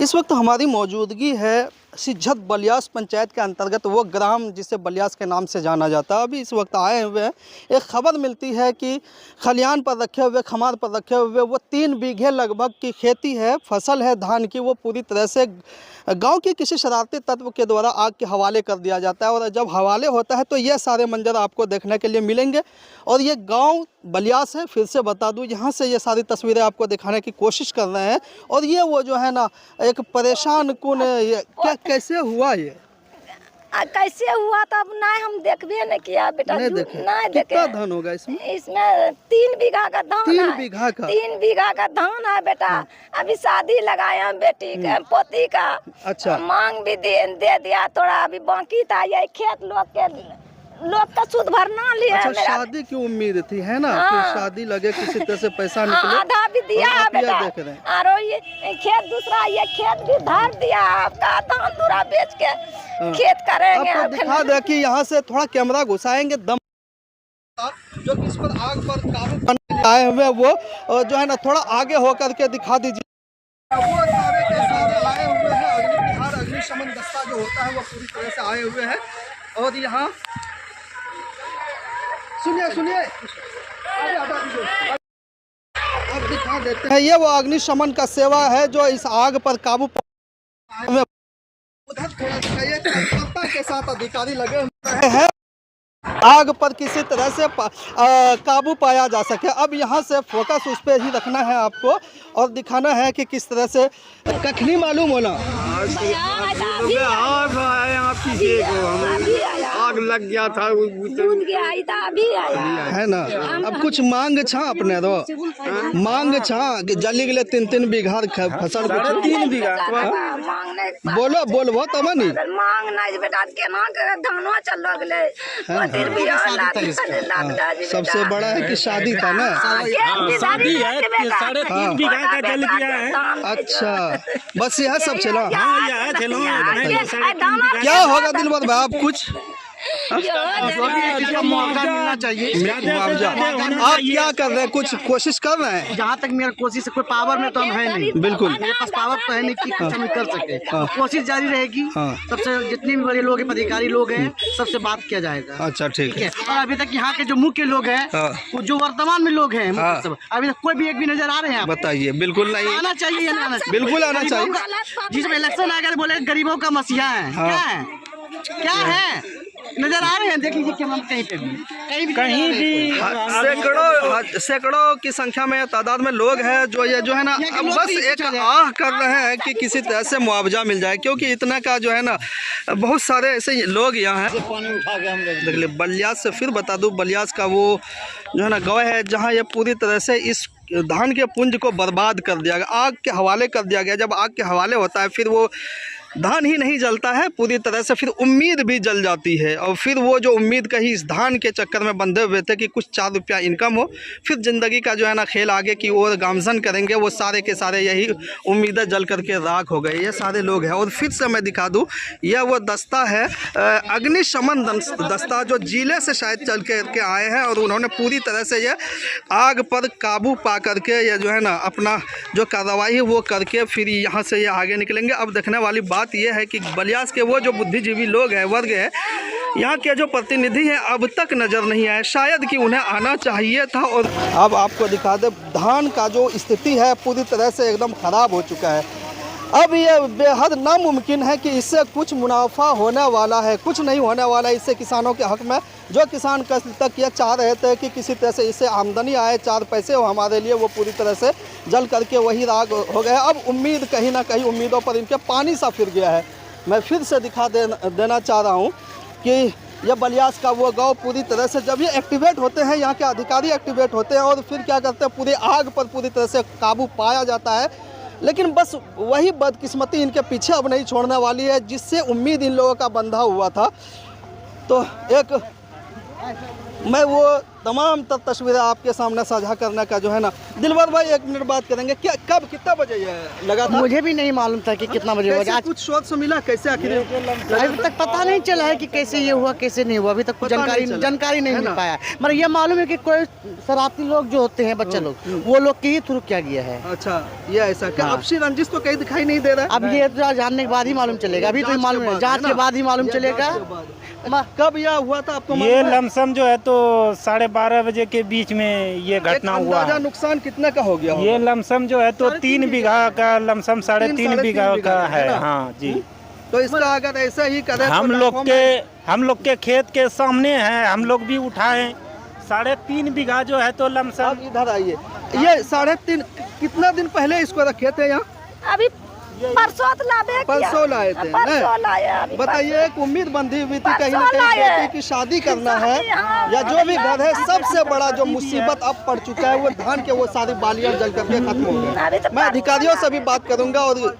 इस वक्त हमारी मौजूदगी है सिज्झत बलियास पंचायत के अंतर्गत वो ग्राम जिसे बलियास के नाम से जाना जाता है। अभी इस वक्त आए हुए हैं, एक खबर मिलती है कि खलियान पर रखे हुए खमार पर रखे हुए वो 3 बीघे लगभग की खेती है, फसल है धान की, वो पूरी तरह से गांव के किसी शरारती तत्व के द्वारा आग के हवाले कर दिया जाता है। और जब हवाले होता है तो ये सारे मंजर आपको देखने के लिए मिलेंगे। और ये गांव बलियास है, फिर से बता दूं, यहाँ से ये सारी तस्वीरें आपको दिखाने की कोशिश कर रहे हैं। और ये वो जो है ना एक परेशान कुन, ये क्या कैसे हुआ ये कैसे हुआ तब नहीं हम देखबे नहीं किया बेटा, नहीं देखे। नहीं देखे। कितना धान होगा इसमें? इसमें 3 बीघा का धान 3 है। बीघा का 3 बीघा का धान है बेटा। अभी शादी लगाया बेटी का पोती का। अच्छा। मांग भी दे दिया थोड़ा, अभी बाकी था। ये खेत लोग का सूद भरना लिया। अच्छा, मेरा शादी की उम्मीद थी है ना कि शादी लगे, किसी तरह से पैसा हाँ, निकले। आधा भी दिया और है आप ये बेटा। देख रहे हैं। और ये खेत दूसरा, ये खेत भी धर दिया। आपका धान दूरा बेच के खेत करेंगे। आपको दिखा दे कि यहाँ से थोड़ा कैमरा घुसाएंगे, दम जो कि इस पर आग पर काबू पाने आए हुए वो जो है ना थोड़ा आगे होकर के दिखा दीजिए। वो सारे के सारे आए हुए हैं, अग्निविहार अग्निशमन दस्ता जो होता है वो पूरी तरह से आए हुए हैं। और यहाँ सुनिए अब दिखा देते हैं, ये वो अग्निशमन का सेवा है जो इस आग पर काबू उधर थोड़ा दिखाइए, तत्परता के साथ अधिकारी लगे हुए हैं आग पर किसी तरह से काबू पाया जा सके। अब यहाँ से फोकस उस पर ही रखना है आपको और दिखाना है कि किस तरह से कखनी मालूम होना आग लग गया था है ना। अब कुछ मांग छा अपने रो मांग छा कि जल्दी के लिए 3 बीघा फसल 3 बीघा बोलबो तब नहीं मांग नहीं बेटा, केना के धानो चल गले। सबसे बड़ा है कि शादी था ना। शादी है, 3.5 बीघा का जल गया है। अच्छा, बस यह सब चला। क्या क्या होगा दिलबर भाई, आप कुछ मुआवजा मिलना चाहिए। मुआवजा आप क्या कर रहे हैं, कुछ कोशिश कर रहे हैं? जहाँ तक मेरा कोशिश है, कोई पावर में तो हम है नहीं। बिल्कुल मेरे पास पावर तो है नहीं कि कुछ हम कर सके। कोशिश जारी रहेगी। सबसे जितने भी बड़े लोग हैं, पदाधिकारी लोग हैं, सबसे बात किया जाएगा। अच्छा, ठीक है। और अभी तक यहाँ के जो मुख्य लोग हैं, जो वर्तमान में लोग हैं, अभी तक कोई भी एक भी नजर आ रहे हैं? बताइए। बिल्कुल नहीं आना चाहिए या नहीं आना चाहिए? बिल्कुल आना चाहिए। जिसमें इलेक्शन आकर बोले गरीबों का मसीहा है, क्या है नजर आ रहे हैं? देख लीजिए कहीं भी सैकड़ों की संख्या में तादाद में लोग हैं जो ये जो है ना अब बस एक आह कर रहे हैं कि किसी तरह से मुआवजा मिल जाए, क्योंकि इतना का जो है ना बहुत सारे ऐसे लोग यहाँ हैं। पानी उठा के हम देख ले, बलियास से फिर बता दूं, बलियास का वो जो है ना गाँव है जहाँ ये पूरी तरह से इस धान के पुंज को बर्बाद कर दिया गया, आग के हवाले कर दिया गया। जब आग के हवाले होता है फिर वो धान ही नहीं जलता है पूरी तरह से, फिर उम्मीद भी जल जाती है। और फिर वो जो उम्मीद कहीं इस धान के चक्कर में बंधे हुए थे कि कुछ 4 रुपया इनकम हो, फिर ज़िंदगी का जो है ना खेल आगे की ओर गामजन करेंगे, वो सारे के सारे यही उम्मीदें जल करके राख हो गए। ये सारे लोग हैं। और फिर से मैं दिखा दूँ, यह वो दस्ता है अग्निशमन दस्ता जो जिले से शायद चल के आए हैं और उन्होंने पूरी तरह से ये आग पर काबू पा करके ये जो है ना अपना जो कार्रवाई है वो करके फिर यहाँ से ये आगे निकलेंगे। अब देखने वाली बात यह है कि बलियास के वो जो बुद्धिजीवी लोग हैं, वर्ग है, यहाँ के जो प्रतिनिधि हैं अब तक नज़र नहीं आए, शायद कि उन्हें आना चाहिए था। और अब आपको दिखा दे, धान का जो स्थिति है पूरी तरह से एकदम ख़राब हो चुका है। अब ये बेहद नामुमकिन है कि इससे कुछ मुनाफा होने वाला है, कुछ नहीं होने वाला है इससे किसानों के हक़ में। जो किसान कल तक ये चाह रहे थे कि किसी तरह से इससे आमदनी आए, 4 पैसे हो हमारे लिए, वो पूरी तरह से जल करके वही राग हो गए। अब उम्मीद कहीं ना कहीं उम्मीदों पर इनके पानी सा फिर गया है। मैं फिर से दिखा देना चाह रहा हूँ कि यह बलियास का वो गाँव पूरी तरह से जब ये एक्टिवेट होते हैं, यहाँ के अधिकारी एक्टिवेट होते हैं और फिर क्या करते हैं, पूरी आग पर पूरी तरह से काबू पाया जाता है। लेकिन बस वही बदकिस्मती इनके पीछे अब नहीं छोड़ने वाली है जिससे उम्मीद इन लोगों का बंधा हुआ था। तो एक मैं वो तमाम तस्वीरें आपके सामने साझा करने का जो है ना। दिलवर भाई 1 मिनट बात करेंगे, क्या कब कितना बजे ये लगा था? मुझे भी नहीं मालूम था कि कितना बजे हुआ। कैसे आज कुछ स्रोत से मिला, कैसे आखिर अभी तक पता नहीं चला है कि कैसे ये हुआ कैसे नहीं हुआ, अभी तक पता नहीं चला। जानकारी नहीं है मिल ना? पाया। मगर ये मालूम है कि कोई शरारती लोग जो होते हैं बच्चे लोग, वो लोग के ही थ्रू किया गया है। अच्छा, ये ऐसा क्या हाँ। आपसी रंजिश तो कहीं दिखाई नहीं दे रहा है? अब ये तो जानने के बाद ही मालूम चलेगा, अभी तो मालूम है, जांच के बाद ही मालूम चलेगा। कब यह हुआ था आपको ये मालूम है? लमसम जो है तो 12:30 बजे के बीच में ये एक घटना हुआ अंदाजा है। नुकसान कितने का हो गया ये होगा? लमसम जो है तो 3 बीघा का लमसम 3.5 बीघा का है। ना? हाँ जी। तो इसका अगर ऐसा ही करे तो हम लाखों में- लोग के खेत के सामने है, हम लोग भी उठाए 3.5 बीघा जो है तो लमसम। आप इधर आइए, ये 3.5 कितना दिन पहले इसको रखे थे यहाँ? अभी परसों लाए थे, परसों लाए थे, परसों लाए अभी बताइए, एक उम्मीद बंधी हुई थी कहीं ना परसों कहीं लाए। बेटी की शादी करना है शादी, हाँ, या जो भी घर है, शादी सबसे बड़ा जो मुसीबत अब पड़ चुका है वो धान के वो सारी बालियां जल करके खत्म हो अभी गए। तो मैं अधिकारियों से भी बात करूंगा और